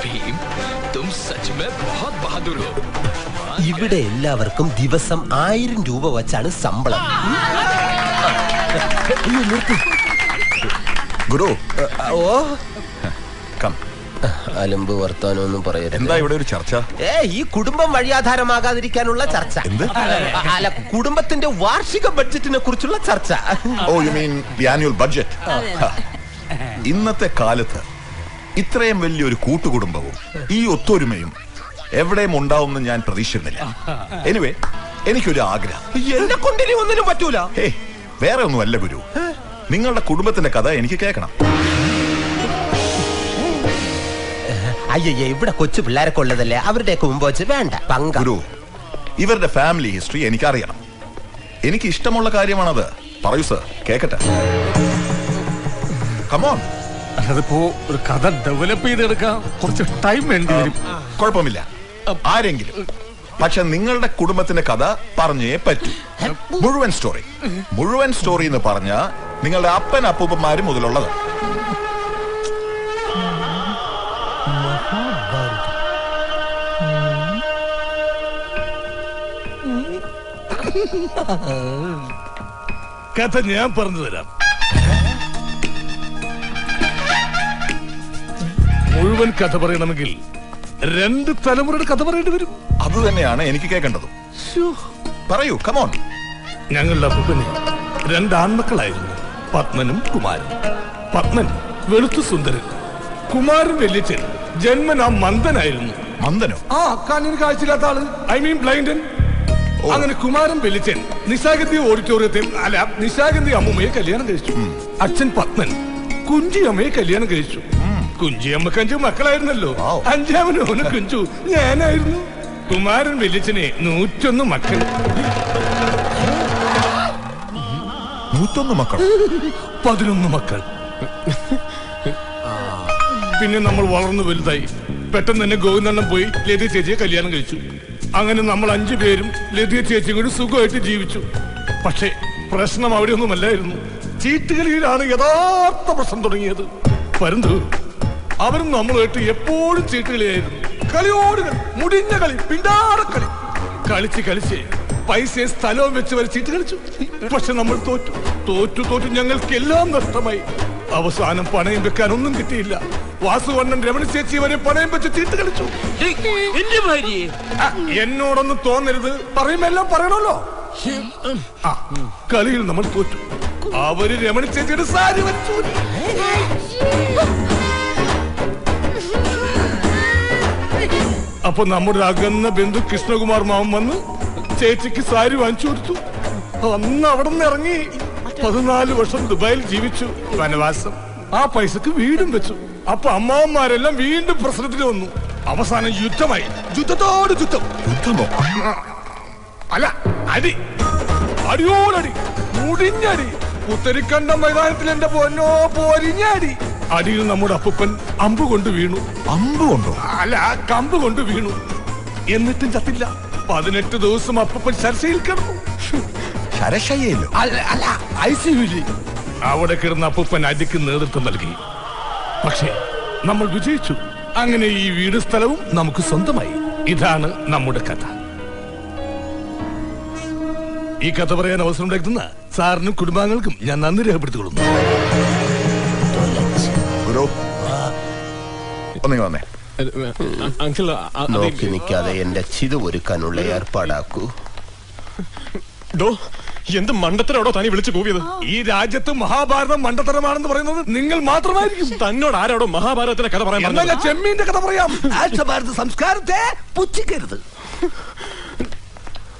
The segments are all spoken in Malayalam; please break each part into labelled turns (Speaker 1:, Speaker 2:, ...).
Speaker 1: भीम, तुम सच में बहुत बहादुर हो.
Speaker 2: ഇവിടെ എല്ലാവർക്കും ദിവസം 1000 രൂപ വച്ചാണ് ശമ്പളം.
Speaker 3: ഗുരു
Speaker 2: ഓ
Speaker 3: കം.
Speaker 2: അലമ്പ് വർത്താനൊന്നും പറയരുത്.
Speaker 3: എന്താ ഇവിടെ ഒരു ചർച്ച?
Speaker 2: ഈ കുടുംബം വഴിയാധാരമാകാതിരിക്കാനുള്ള ചർച്ച. അല്ല, കുടുംബത്തിന്റെ വാർഷിക ബഡ്ജറ്റിനെ കുറിച്ചുള്ള ചർച്ച.
Speaker 3: Oh you mean the annual budget. ഇന്നത്തെ കാലത്ത് ഇത്രയും വലിയൊരു കൂട്ടുകുടുംബവും ഈ ഒത്തൊരുമയും എവിടെയും ഉണ്ടാവുമെന്ന് ഞാൻ പ്രതീക്ഷിക്കുന്നില്ല. എനിവേ, എനിക്കൊരു ആഗ്രഹം.
Speaker 2: എന്നെ കൊണ്ടിനി ഒന്നിനും പറ്റൂല.
Speaker 3: വേറെ ഒന്നുമല്ല ഗുരു, നിങ്ങളുടെ കുടുംബത്തിന്റെ കഥ എനിക്ക് കേൾക്കണം.
Speaker 2: അയ്യേ, ഇവിടെ കൊച്ചു പിള്ളേരൊക്കെ ഉള്ളതല്ലേ, അവരുടെയൊക്കെ മുമ്പ് വെച്ച് വേണ്ട പങ്ക.
Speaker 3: ഗുരു, ഇവരുടെ ഫാമിലി ഹിസ്റ്ററി എനിക്കറിയണം. എനിക്ക് ഇഷ്ടമുള്ള കാര്യമാണത്. പറയൂ സർ, കേക്കട്ടെ. കമോൺ.
Speaker 4: അതിപ്പോ ഒരു കഥ ഡെവലപ്പ് ചെയ്തെടുക്കാൻ കുറച്ച് ടൈം വേണ്ടി വരും.
Speaker 3: കുഴപ്പമില്ല, ആരെങ്കിലും. പക്ഷെ നിങ്ങളുടെ കുടുംബത്തിന്റെ കഥ പറഞ്ഞേ പറ്റൂ. മുഴുവൻ സ്റ്റോറി എന്ന് പറഞ്ഞ നിങ്ങളുടെ അപ്പൻ അപ്പൂപ്പന്മാര് മുതലുള്ളത്.
Speaker 4: കഥ ഞാൻ പറഞ്ഞു തരാം. മുഴുവൻ കഥ പറയണമെങ്കിൽ 2 തലമുറയുടെ കഥ പറയേണ്ടി വരും.
Speaker 3: അത് തന്നെയാണ് എനിക്ക് കേൾക്കേണ്ടത്. പറയൂ, കമോൺ.
Speaker 4: ഞങ്ങളുടെ അപ്പൂപ്പന് 2 ആൺമക്കളായിരുന്നു, പത്മനും കുമാരൻ. പത്മൻ വെളുത്തു സുന്ദരൻ, കുമാരൻ വലിയച്ഛൻ ജന്മനാ മന്ദനായിരുന്നു.
Speaker 3: മന്ദനോ?
Speaker 4: കണ്ണിന് കാഴ്ചയില്ലാത്ത ആള്, ഐ മീൻ ബ്ലൈൻഡൻ. അങ്ങനെ കുമാരൻ വലിയച്ഛൻ നിശാഗന്ധി ഓഡിറ്റോറിയത്തിൽ നിശാഗന്ധി അമ്മൂമ്മയെ കല്യാണം കഴിച്ചു. അച്ഛൻ പത്മൻ കുഞ്ചിയമ്മയെ കല്യാണം കഴിച്ചു. കുഞ്ചിയമ്മക്ക് 5 മക്കളായിരുന്നല്ലോ. 5ാമനോന് കുഞ്ചു ഞാനായിരുന്നു. കുമാരൻ വലിയച്ഛനെ 101 മക്കൾ.
Speaker 3: 101 മക്കൾ?
Speaker 4: 11 മക്കൾ. പിന്നെ നമ്മൾ വളർന്നു വലുതായി. പെട്ടെന്ന് തന്നെ ഗോവിന്ദണ്ണൻ പോയി ലതിക ചേച്ചിയെ കല്യാണം കഴിച്ചു. അങ്ങനെ നമ്മൾ 5 പേരും ലതിക ചേച്ചിയും കൂടി സുഖമായിട്ട് ജീവിച്ചു. പക്ഷേ പ്രശ്നം അവിടെയൊന്നുമല്ലായിരുന്നു. ചീട്ടുകളിയിലാണ് യഥാർത്ഥ പ്രശ്നം തുടങ്ങിയത്. പരന്തു അവരും നമ്മളുമായിട്ട് എപ്പോഴും ചീട്ടുകളിയായിരുന്നു. കളിയോട് മുടിഞ്ഞ കളി, പിണ്ടാറക്കളി. കളിച്ച് പൈസയും സ്ഥലവും വെച്ച് വരെ ചീട്ട് കളിച്ചു. പക്ഷെ നമ്മൾ തോറ്റു ഞങ്ങൾക്ക് എല്ലാം നഷ്ടമായി. അവസാനം പണയം വെക്കാൻ ഒന്നും കിട്ടിയില്ല. വാസുവണ്ണൻ രമണി ചേച്ചി വരെ പണയം വെച്ച് ചീട്ട് കളിച്ചു. എന്നോടൊന്നും തോന്നരുത്, പറയുമെല്ലാം പറയണല്ലോ. കളിയിൽ നമ്മൾ തോറ്റു. അവര് രമണി ചേച്ചിയുടെ സാരി വച്ചു. അപ്പൊ നമ്മുടെ അകന്ന ബന്ധു കൃഷ്ണകുമാർ മാമൻ വന്ന് ചേച്ചിക്ക് സാരി വാങ്ങിച്ചു കൊടുത്തു. അന്ന് അവിടെ നിന്ന് ഇറങ്ങി 14 വർഷം ദുബായിൽ ജീവിച്ചു, വനവാസം. ആ പൈസക്ക് വീടും വെച്ചു. അപ്പൊ അമ്മാവന്മാരെല്ലാം വീണ്ടും പ്രശ്നത്തിൽ വന്നു. അവസാനം യുദ്ധമായി. യുദ്ധത്തോട് യുദ്ധം.
Speaker 3: യുദ്ധമോ?
Speaker 4: അല്ല, അടിയോടടി, മുടിഞ്ഞടി. പുത്തരിക്കണ്ട മൈതാനത്തിൽ എന്റെ പൊന്നോ പൊരിഞ്ഞടി. അടിയിൽ നമ്മുടെ അപ്പൂപ്പൻ അമ്പ് കൊണ്ട് വീണു.
Speaker 3: അമ്പ് കൊണ്ടോ?
Speaker 4: അല്ല, കമ്പ് കൊണ്ട് വീണു. എന്നിട്ടും ചത്തില്ല. 18 ദിവസം അപ്പൂപ്പൻ ശരശയിൽ കിടന്നു.
Speaker 3: ശരശയ്യയിലോ?
Speaker 4: അല്ല, ICU. അവിടെ കിടന്ന അപ്പൂപ്പൻ അടിക്ക് നേതൃത്വം നൽകി. പക്ഷേ നമ്മൾ വിജയിച്ചു. അങ്ങനെ ഈ വീട് സ്ഥലവും നമുക്ക് സ്വന്തമായി. ഇതാണ് നമ്മുടെ കഥ. ഈ കഥ പറയാൻ അവസരം ഉണ്ടാക്കുന്ന സാറിനും കുടുംബാംഗങ്ങൾക്കും ഞാൻ നന്ദി രേഖപ്പെടുത്തിക്കൊള്ളുന്നു.
Speaker 2: നോക്കി നിൽക്കാതെ എന്റെ ചിതു ഒരുക്കാനുള്ള ഏർപ്പാടാക്കൂ.
Speaker 4: എന്ത് മണ്ടത്തരോടോ തനി വിളിച്ചു കൂവിയത്? ഈ രാജ്യത്ത് മഹാഭാരതം മണ്ടത്തരമാണെന്ന് പറയുന്നത് നിങ്ങൾ മാത്രമായിരിക്കും. തന്നോട് ആരോടോ മഹാഭാരതത്തിന്റെ കഥ പറയാൻ? ചെമ്മീന്റെ കഥ പറയാം. ഭാരത സംസ്കാരത്തെ പുച്ഛിക്കരുത്.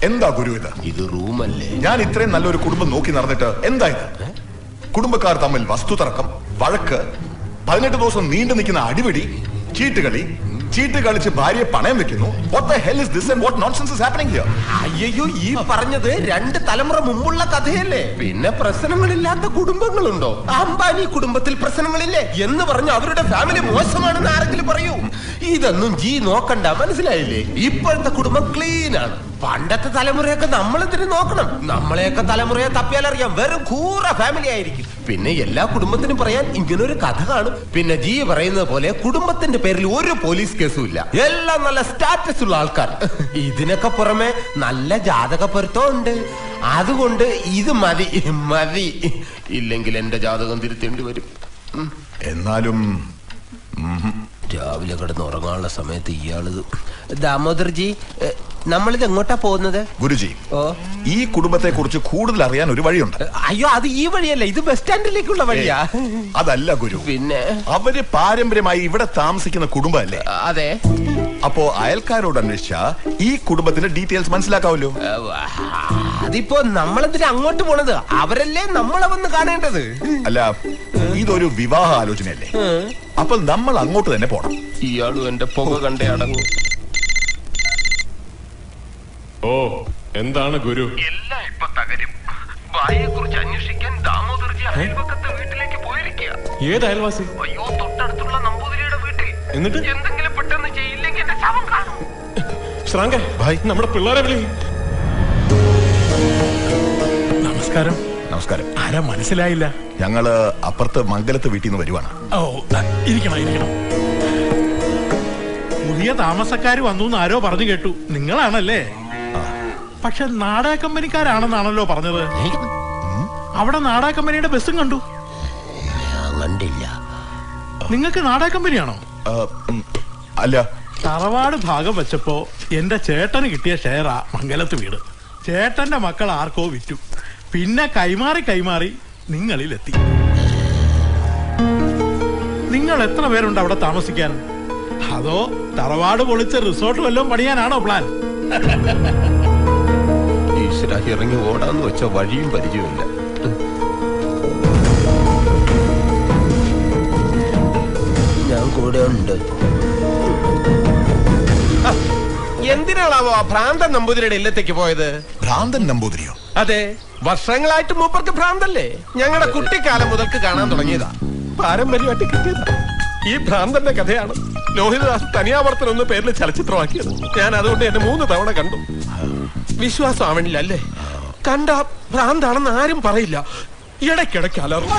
Speaker 3: എന്താ ഗുരു ഇത്
Speaker 2: റൂമല്ലേ?
Speaker 3: ഞാൻ ഇത്രയും നല്ലൊരു കുടുംബം നോക്കി നടന്നിട്ട് എന്താ ഇത്? കുടുംബക്കാർ തമ്മിൽ വസ്തുതർക്കം, വഴക്ക്, 18 ദിവസം നീണ്ടു നിൽക്കുന്ന അടിപിടി, ചീട്ടുകളി കളിച്ച് ഭാര്യയെ പണയം വെക്കുന്നു. What the hell is this and what nonsense is happening here?
Speaker 2: അയ്യോ, ഈ പറഞ്ഞത് 2 തലമുറ മുമ്പുള്ള കഥയല്ലേ? പിന്നെ പ്രശ്നങ്ങളില്ലാത്ത കുടുംബങ്ങളുണ്ടോ? അംബാനി കുടുംബത്തിൽ പ്രശ്നങ്ങളില്ലേ എന്ന് പറഞ്ഞ് അവരുടെ ഫാമിലി മോശമാണെന്ന് ആരെങ്കിലും പറയൂ? ഇതൊന്നും നോക്കണ്ട, മനസ്സിലായില്ലേ? ഇപ്പോഴത്തെ കുടുംബം ക്ലീൻ ആണ്. പണ്ടത്തെ തലമുറയൊക്കെ നമ്മളെന്തിനു നോക്കണം? നമ്മളെയൊക്കെ തലമുറയെ തപ്പിയാലറിയാം, വെറും കൂറ ഫാമിലി ആയിരിക്കും. പിന്നെ എല്ലാ കുടുംബത്തിനും പറയാൻ ഇങ്ങനൊരു കഥ കാണും. പിന്നെ ജി പറയുന്നത് പോലെ കുടുംബത്തിന്റെ പേരിൽ ഒരു പോലീസ് കേസും ഇല്ല. എല്ലാം നല്ല സ്റ്റാറ്റസ് ഉള്ള ആൾക്കാർ. ഇതിനൊക്കെ പുറമെ നല്ല ജാതക പൊരുത്തം ഉണ്ട്. അതുകൊണ്ട് ഇത് മതി മതി. ഇല്ലെങ്കിൽ എന്റെ ജാതകം തിരുത്തേണ്ടി വരും.
Speaker 3: എന്നാലും
Speaker 2: രാവിലെ കിടന്ന് ഉറങ്ങാനുള്ള സമയത്ത് ഇയാള് ദാമോദർജി, നമ്മളിത് എങ്ങോട്ടാ പോകുന്നത്?
Speaker 3: ഗുരുജി,
Speaker 2: ഓ,
Speaker 3: ഈ കുടുംബത്തെ കുറിച്ച് കൂടുതൽ അറിയാൻ ഒരു വഴിയുണ്ട്.
Speaker 2: അയ്യോ, അത് ഈ വഴിയല്ല, ഇത് ബസ് സ്റ്റാൻഡിലേക്കുള്ള വഴിയാ.
Speaker 3: അതല്ല ഗുരു,
Speaker 2: പിന്നെ
Speaker 3: അവര് പാരമ്പര്യമായി ഇവിടെ താമസിക്കുന്ന കുടുംബമല്ലേ?
Speaker 2: അതെ.
Speaker 3: അപ്പോ അയൽക്കാരോട് അന്വേഷിച്ചാ ഈ കുടുംബത്തിന്റെ ഡീറ്റെയിൽസ് മനസ്സിലാക്കാവല്ലോ.
Speaker 2: അതിപ്പോ നമ്മളെന്തിനാ അങ്ങോട്ട് പോണത്? അവരല്ലേ നമ്മളെ വന്ന് കാണേണ്ടത്.
Speaker 3: അല്ല, ഇതൊരു വിവാഹ ആലോചനയല്ലേ? അപ്പൊ നമ്മൾ അങ്ങോട്ട് തന്നെ പോണം.
Speaker 2: ഇയാളും എന്റെ പുക കണ്ടേ അടങ്ങും.
Speaker 5: ഓ, എന്താണ് ഗുരു?
Speaker 2: എല്ലാം ഇപ്പൊ തകരും. ഭാര്യയെ കുറിച്ച് അന്വേഷിക്കാൻ ദാമോദർജി അയൽവക്കത്തെ വീട്ടിലേക്ക് പോയിരിക്കുക.
Speaker 5: ഏത് അയൽവാസി?
Speaker 2: അയ്യോ, തൊട്ടടുത്തുള്ള നമ്പൂതിരിയുടെ വീട്ടിൽ.
Speaker 5: എന്നിട്ട്
Speaker 2: എന്തെങ്കിലും പെട്ടെന്ന് ചെയ്യില്ലെങ്കിൽ എന്റെ ശവം കാണും.
Speaker 5: ശ്രാങ്കൻ ഭായ്, നമ്മുടെ പിള്ളേരെ വിളി.
Speaker 6: നമസ്കാരം.
Speaker 3: നമസ്കാരം.
Speaker 6: ആരാ മനസ്സിലായില്ല?
Speaker 3: ഞങ്ങള് അപ്പുറത്ത് മംഗലത്ത് വീട്ടിൽ നിന്ന് വരുവാണ്.
Speaker 6: ഓ, ഇരിക്കണം ഇരിക്കണം. പുതിയ താമസക്കാര് വന്നു എന്ന് ആരോ പറഞ്ഞു കേട്ടു. നിങ്ങളാണല്ലേ? പക്ഷെ നാടക കമ്പനിക്കാരാണെന്നാണല്ലോ പറഞ്ഞത്. അവിടെ നാടക കമ്പനിയുടെ ബസ്സും കണ്ടു.
Speaker 2: കണ്ടില്ല.
Speaker 6: നിങ്ങൾക്ക് നാടക കമ്പനിയാണോ?
Speaker 3: അല്ല,
Speaker 6: തറവാട് ഭാഗം വെച്ചപ്പോ എന്റെ ചേട്ടന് കിട്ടിയ ഷെയറാ മംഗലത്ത് വീട്. ചേട്ടന്റെ മക്കൾ ആർക്കോ വിറ്റു. പിന്നെ കൈമാറി നിങ്ങളിലെത്തി. നിങ്ങൾ എത്ര പേരുണ്ട് അവിടെ താമസിക്കാൻ? അതോ തറവാട് പൊളിച്ച് റിസോർട്ട് വല്ലതും പണിയാനാണോ പ്ലാൻ?
Speaker 2: ഈശ്വര, ഇറങ്ങി ഓടാന്ന് വെച്ച വഴിയും പരിചയമില്ല. ഞാൻ കൂടെ ഉണ്ട്. എന്തിനാണാവോ ഭ്രാന്തൻ നമ്പൂതിരിയുടെ ഇല്ലത്തേക്ക് പോയത്?
Speaker 3: ഭ്രാന്തൻ നമ്പൂതിരിയോ?
Speaker 2: അതെ, വർഷങ്ങളായിട്ട് മൂപ്പർക്ക് ഭ്രാന്തല്ലേ. ഞങ്ങളുടെ കുട്ടിക്കാലം മുതൽക്ക് കാണാൻ തുടങ്ങിയതാ. പാരമ്പര്യമായിട്ട് കിട്ടിയതാ. ഈ ഭ്രാന്തന്റെ കഥയാണ് ലോഹിതദാസ് തനിയാവർത്തനം എന്ന പേരിൽ ചലച്ചിത്രമാക്കിയത്. ഞാൻ അതുകൊണ്ട് എന്നെ 3 തവണ കണ്ടു. വിശ്വാസം ആവണില്ല അല്ലേ? കണ്ട ഭ്രാന്താണെന്ന് ആരും പറയില്ല. ഇടയ്ക്കിടയ്ക്ക് അലറും.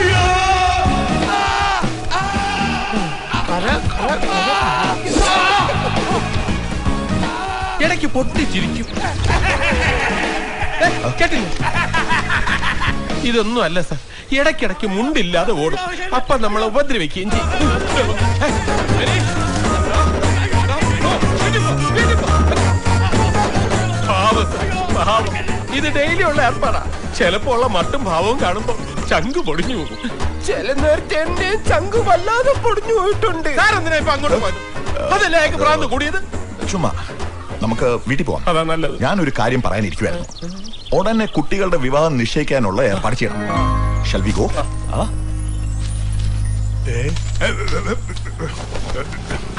Speaker 2: ഇടയ്ക്ക് പൊട്ടിച്ചിരിക്കും. കേട്ടില്ല? ഇതൊന്നും അല്ല സാർ. ഇടയ്ക്കിടയ്ക്ക് മുണ്ടില്ലാതെ ഓടും. അപ്പൊ നമ്മളെ ഉപദ്രവിക്കുകയും ചെയ്യും. ഇത് ഡെയിലി ഉള്ള ഏർപ്പാടാ. ചിലപ്പോ ഉള്ള മട്ടും ഭാവവും കാണുമ്പോ ചങ്ക് പൊടിഞ്ഞു പോകും. ചില നേരത്തെ എന്റെ ചങ്ക് വല്ലാതെ പൊടിഞ്ഞു പോയിട്ടുണ്ട്. സാറെന്തിനാ ഇപ്പൊ അങ്ങോട്ട് പോയത്? അതല്ലേ അയാൾക്ക് ഭ്രാന്ത് കൂടിയത്?
Speaker 3: ചുമ്മാ നമുക്ക് വീട്ടിൽ പോവാം.
Speaker 2: അതാ നല്ലത്.
Speaker 3: ഞാനൊരു കാര്യം പറയാനിരിക്കുവായിരുന്നു. ഉടനെ കുട്ടികളുടെ വിവാഹം നിശ്ചയിക്കാനുള്ള ഏർപ്പാട് ചെയ്യണം. Shall we go?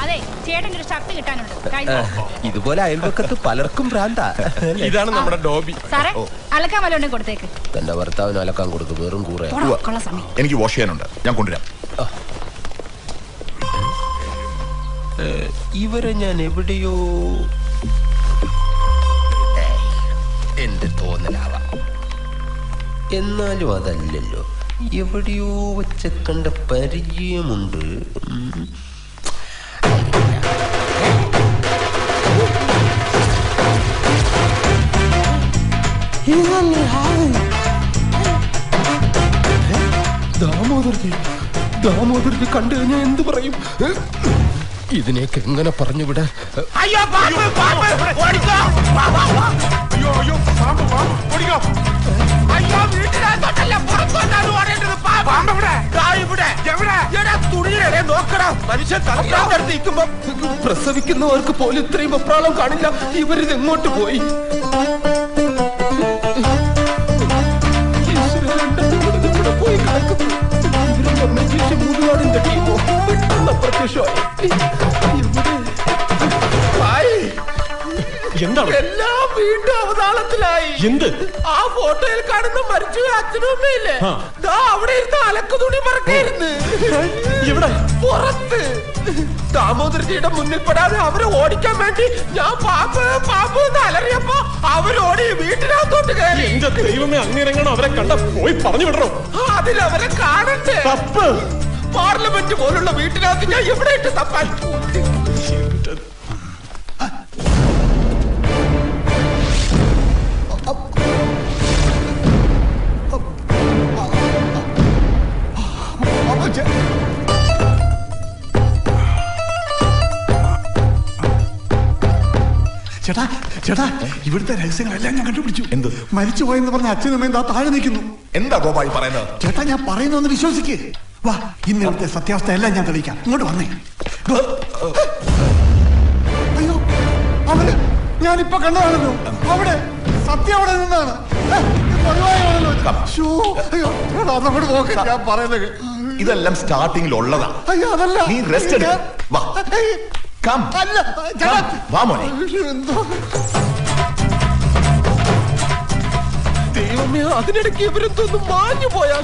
Speaker 7: അതെ, ചേട്ടൻ ഒരു ഷർട്ട് കിട്ടാനുണ്ട്.
Speaker 2: ഇതുപോലെ അയൽവക്കത്ത് പലർക്കും ഭ്രാന്താ. ഇതാണ് നമ്മുടെ ഡോബി.
Speaker 7: സാറേ, അലക്കാൻ വല്ലതും കൊടുത്തേക്ക്.
Speaker 2: തന്റെ ഭർത്താവിന് അലക്കാൻ കൊടുക്കും. വെറും കൂറ.
Speaker 3: എനിക്ക് വാഷ് ചെയ്യാനുണ്ട്, ഞാൻ കൊണ്ടുവരാം.
Speaker 2: ഇവരെ ഞാൻ എവിടെയോ എന്റെ തോന്നലാവാം. എന്നാലും അതല്ലല്ലോ, എവിടെയോ വെച്ച കണ്ട പരിചയമുണ്ട്. ദാമോദർജി കണ്ടു കഴിഞ്ഞാൽ എന്ത് പറയും? ഇതിനെയൊക്കെ എങ്ങനെ പറഞ്ഞു വിടാ? പ്രസവിക്കുന്നവർക്ക് പോലും ഇത്രയും വെപ്രാളം കാണില്ല. ഇവരിത് എങ്ങോട്ട് പോയി? പോയി കിടക്കുന്നു. മുതുകാടിന്റെ ടീമോ പെട്ടെന്ന് അപ്രത്യക്ഷമായി. എന്താണ്? എല്ലാം വീണ്ടും അവതാളത്തിലായി.
Speaker 5: എന്ത്?
Speaker 2: ആ ഫോട്ടോയിൽ കാണുന്ന മരിച്ചു അച്ഛനും അമ്മയില്ലേ, ദാ അവിടെ ഇരുന്ന് അലക്ക് തുണി മറക്കായിരുന്നു.
Speaker 5: എവിടെ?
Speaker 2: പുറത്ത്. ദാമോദരജിയുടെ മുന്നിൽ പെടാതെ അവരെ ഓടിക്കാൻ വേണ്ടി ഞാൻ പാമ്പ് പാമ്പ് എന്ന് അലറിയപ്പോ അവരോടി വീട്ടിനകത്തോട്ട് കയറി.
Speaker 5: എന്റെ ദൈവമേ, അങ്ങനെങ്ങാണോ അവരെ കണ്ട പോയി പറഞ്ഞു വിടറോ.
Speaker 2: അതിലവരെ കാണണ്ടേ?
Speaker 5: തപ്പ്.
Speaker 2: പാർലമെന്റ് പോലുള്ള വീട്ടിനകത്ത് ഞാൻ എവിടെ ഇട്ട് തപ്പാൻ?
Speaker 8: ചേട്ടാ ചേട്ടാ, ഇവിടുത്തെ രഹസ്യങ്ങളെല്ലാം ഞാൻ കണ്ടുപിടിച്ചു.
Speaker 3: എന്ത്?
Speaker 8: മരിച്ചുപോയെന്ന് പറഞ്ഞ അച്ഛനും അമ്മയും ദാ താഴെ നിൽക്കുന്നു.
Speaker 3: എന്താ ഗോപായി പറയുന്നത്?
Speaker 8: ചേട്ടാ, ഞാൻ പറയുന്നൊന്ന് വിശ്വസിക്ക്. വാ, ഇന്ന് ഇവിടുത്തെ സത്യാവസ്ഥ എല്ലാം ഞാൻ തെളിയിക്കാം. ഇങ്ങോട്ട് വന്നേ. അയ്യോ, അവര് ഞാനിപ്പോ കണ്ടതാണല്ലോ. അവിടെ സത്യം അവിടെ നിന്നാണ്. ഞാൻ പറയുന്നത്
Speaker 3: ഇതെല്ലാം സ്റ്റാർട്ടിങ്ങിൽ ഉള്ളതാ.
Speaker 8: അയ്യോ, അതല്ല.
Speaker 3: നീ റെസ്റ്റ് എടുക്ക. വാ, കം. വാ മോനെ.
Speaker 2: ദൈവമേ, അതിനിടയ്ക്ക് ഇവരെന്തൊന്നും മാഞ്ഞു പോയാ.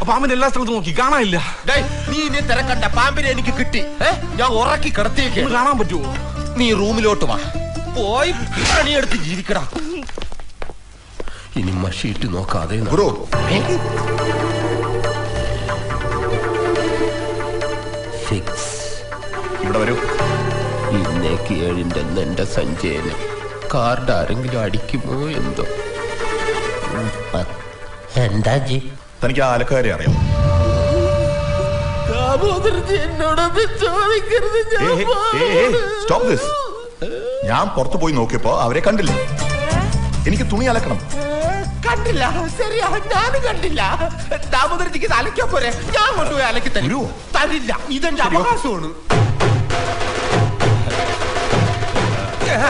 Speaker 1: പാമ്പിന്റെ എല്ലാ സ്ഥലത്തും നോക്കി കാണാനില്ല.
Speaker 2: നീ ഇനി തിരക്കണ്ട, പാമ്പിനെ എനിക്ക് കിട്ടി. ഞാൻ ഉറക്കി കിടത്തിയേക്ക്.
Speaker 1: കാണാൻ പറ്റുമോ?
Speaker 2: നീ റൂമിലോട്ട് വാ, പോയി പണിയെടുത്ത് ജീവിക്കടാ. ഇനി മഷിയിട്ട് നോക്കാതെ.
Speaker 3: ഗുരു, ഇവിടെ വരൂ.
Speaker 2: ഇന്നേക്ക് 7 എന്റെ സഞ്ചയന് കാർഡ് ആരെങ്കിലും അടിക്കുമോ എന്തോ. എന്താ ജി?
Speaker 3: തനിക്ക് ആ അലക്കാരെ അറിയാം? Stop this. ഞാൻ പുറത്തു പോയി നോക്കിയപ്പോ അവരെ കണ്ടില്ല. എനിക്ക് തുണി അലക്കണം.
Speaker 2: കണ്ടില്ല? ശരിയാ, ഞാനും കണ്ടില്ല. ദാമോദരജിക്ക് അലക്കാൻ പോരെ, ഞാൻ കൊണ്ടുപോയി അലക്കി തരൂ. തരില്ല, ഇതെന്റെ അവകാശമാണ്.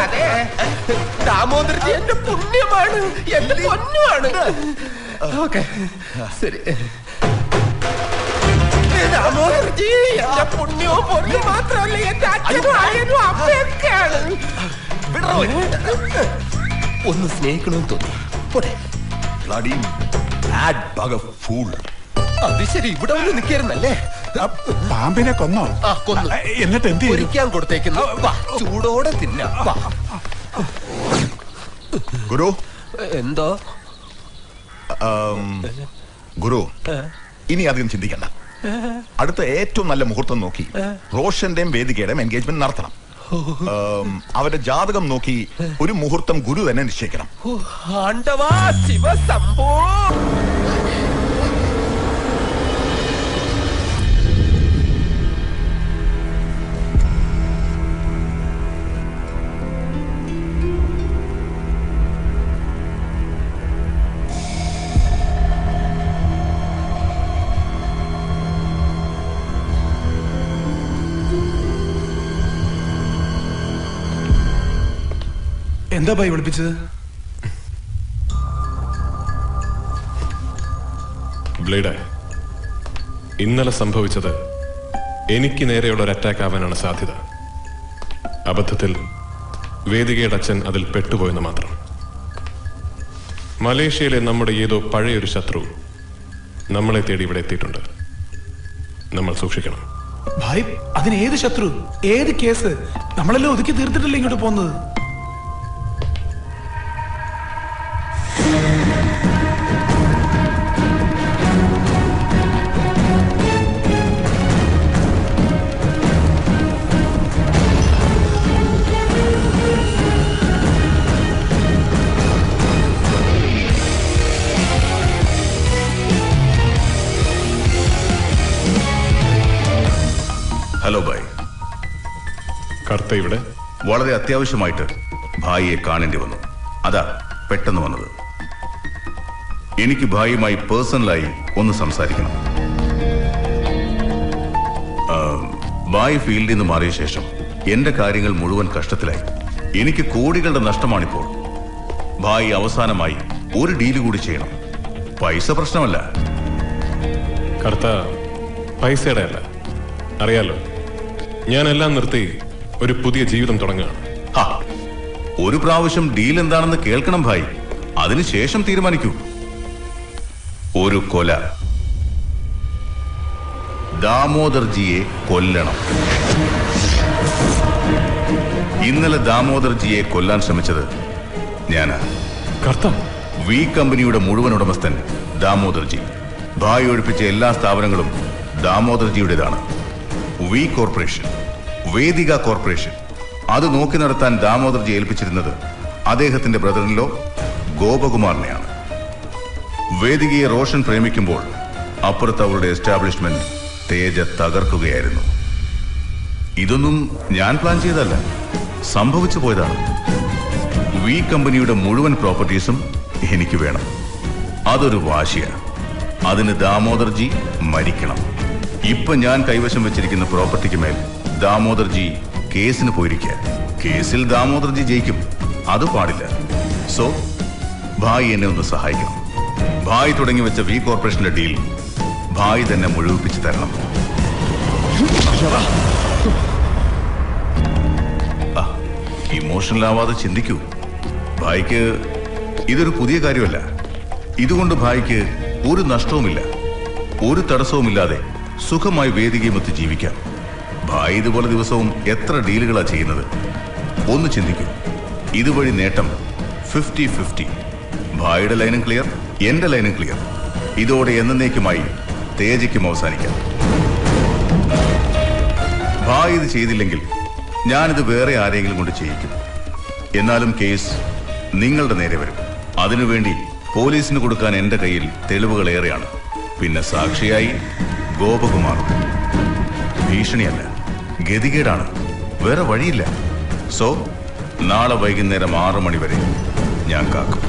Speaker 2: അതെ, ദാമോദരജി എന്റെ പുണ്യമാണ്, എന്റെ പൊന്നുമാണ്. ഓക്കെ, ശരി. ദാമോദരജി എന്റെ പുണ്യവും പൊന്നും മാത്രമല്ല, എന്റെ അച്ഛനും അയ്യനും അമ്മയൊക്കെയാണ്. ഒന്ന് സ്നേഹിക്കണമെന്ന് തോന്നി. അത് ശരി, ഇവിടെ ഒന്ന് നിൽക്കായിരുന്നല്ലേ?
Speaker 8: പാമ്പിനെ കൊന്നോ?
Speaker 2: കൊന്നു.
Speaker 8: എന്നിട്ട് എന്ത്
Speaker 2: ഒരിക്കാൻ കൊടുത്തേക്കുന്നു. ചൂടോടെ തിന്നാ.
Speaker 3: ഗുരു.
Speaker 2: എന്തോ?
Speaker 3: ഗുരു, ഇനി അധികം ചിന്തിക്കണ്ട. അടുത്ത ഏറ്റവും നല്ല മുഹൂർത്തം നോക്കി റോഷന്റെയും വേദികയുടെയും എൻഗേജ്മെന്റ് നടത്തണം. അവരുടെ ജാതകം നോക്കി ഒരു മുഹൂർത്തം ഗുരു തന്നെ നിശ്ചയിക്കണം.
Speaker 2: ആണ്ടവാ ശിവശംഭോ.
Speaker 1: എന്താ ഭായി വിളിപ്പിച്ചത്?
Speaker 5: ബ്ലേഡ്, ഇന്നലെ സംഭവിച്ചത് എനിക്ക് നേരെയുള്ള ഒരു അറ്റാക്ക് ആവാനാണ് സാധ്യത. അബദ്ധത്തിൽ വേദികയുടെ അച്ഛൻ അതിൽ പെട്ടുപോയെന്ന് മാത്രം. മലേഷ്യയിലെ നമ്മുടെ ഏതോ പഴയൊരു ശത്രു നമ്മളെ തേടി ഇവിടെ എത്തിയിട്ടുണ്ട്. നമ്മൾ സൂക്ഷിക്കണം.
Speaker 1: ഭായ്, അതിന് ഏത് ശത്രു, ഏത് കേസ്? നമ്മളെല്ലാം ഒതുക്കി തീർത്തിട്ടല്ലേ ഇങ്ങോട്ട് പോകുന്നത്?
Speaker 9: ഹലോ ഭായ്.
Speaker 5: കർത്ത ഇവിടെ
Speaker 9: വളരെ അത്യാവശ്യമായിട്ട് ഭായിയെ കാണേണ്ടി വന്നു. അതാ പെട്ടെന്ന് വന്നത്. എനിക്ക് ഭായിയുമായി പേഴ്സണലായി ഒന്ന് സംസാരിക്കണം. ഭായ് ഫീൽഡിൽ നിന്ന് മാറിയ ശേഷം എന്റെ കാര്യങ്ങൾ മുഴുവൻ കഷ്ടത്തിലായി. എനിക്ക് കോടികളുടെ നഷ്ടമാണിപ്പോൾ. ഭായ് അവസാനമായി ഒരു ഡീല് കൂടി ചെയ്യണം. പൈസ പ്രശ്നമല്ല.
Speaker 5: കർത്ത പൈസയുടെ അല്ല, അറിയാലോ. ഞാനെല്ലാം നിർത്തി ഒരു പുതിയ ജീവിതം തുടങ്ങുകയാണ്.
Speaker 9: ഒരു പ്രാവശ്യം ഡീൽ എന്താണെന്ന് കേൾക്കണം ഭായ്, അതിനുശേഷം തീരുമാനിക്കൂ. ഒരു കൊല. ദാമോദർജിയെ കൊല്ലണം. ഇന്നലെ ദാമോദർജിയെ കൊല്ലാൻ ശ്രമിച്ചത് ഞാനാ. വി കമ്പനിയുടെ മുഴുവൻ ഉടമസ്ഥൻ ദാമോദർജി. ഭായ് ഒഴിപ്പിച്ച എല്ലാ സ്ഥാപനങ്ങളും ദാമോദർജിയുടേതാണ്. വി കോർപ്പറേഷൻ, വേദിക കോർപ്പറേഷൻ, അത് നോക്കി നടത്താൻ ദാമോദർജി ഏൽപ്പിച്ചിരുന്നത് അദ്ദേഹത്തിന്റെ ബ്രദറിലോ ഗോപകുമാറിനെയാണ്. വേദികയെ റോഷൻ പ്രേമിക്കുമ്പോൾ അപ്പുറത്ത് അവരുടെ എസ്റ്റാബ്ലിഷ്മെന്റ് തേജ തകർക്കുകയായിരുന്നു. ഇതൊന്നും ഞാൻ പ്ലാൻ ചെയ്തല്ല, സംഭവിച്ചു പോയതാണ്. വി കമ്പനിയുടെ മുഴുവൻ പ്രോപ്പർട്ടീസും എനിക്ക് വേണം. അതൊരു വാശിയാണ്. അതിന് ദാമോദർജി മരിക്കണം. ഇപ്പൊ ഞാൻ കൈവശം വെച്ചിരിക്കുന്ന പ്രോപ്പർട്ടിക്ക് മേൽ ദാമോദർജി കേസിന് പോയിരിക്കുക. കേസിൽ ദാമോദർജി ജയിക്കും, അത് പാടില്ല. സോ ഭായ് എന്നെ ഒന്ന് സഹായിക്കണം. ഭായ് തുടങ്ങി വെച്ച വി കോർപ്പറേഷന്റെ ഡീൽ ഭായ് തന്നെ മുഴുവിപ്പിച്ച് തരണം. ഇമോഷണൽ ആവാതെ ചിന്തിക്കൂ. ഭായിക്ക് ഇതൊരു പുതിയ കാര്യമല്ല. ഇതുകൊണ്ട് ഭായിക്ക് ഒരു നഷ്ടവുമില്ല, ഒരു തടസ്സവുമില്ലാതെ സുഖമായി വേദികയുമൊത്ത് ജീവിക്കാം. ഭായ് ഇതുപോലെ ദിവസവും എത്ര ഡീലുകളാ ചെയ്യുന്നത്? ഒന്ന് ചിന്തിക്കൂ. ഇതുവഴി നേട്ടം 50-50. ഭായിയുടെ ലൈനും ക്ലിയർ, എന്റെ ലൈനും ക്ലിയർ. ഇതോടെ എന്നേക്കുമായി തേജയ്ക്കും അവസാനിക്കാം. ഭായ് ഇത് ചെയ്തില്ലെങ്കിൽ ഞാനിത് വേറെ ആരെങ്കിലും കൊണ്ട് ചെയ്യിക്കും. എന്നാലും കേസ് നിങ്ങളുടെ നേരെ വരും. അതിനുവേണ്ടി പോലീസിന് കൊടുക്കാൻ എന്റെ കയ്യിൽ തെളിവുകൾ ഏറെയാണ്. പിന്നെ സാക്ഷിയായി ഗോപകുമാർ. ഭീഷണിയല്ല, ഗതികേടാണ്, വേറെ വഴിയില്ല. സോ നാളെ വൈകുന്നേരം 6 മണി വരെ ഞാൻ കാക്കും.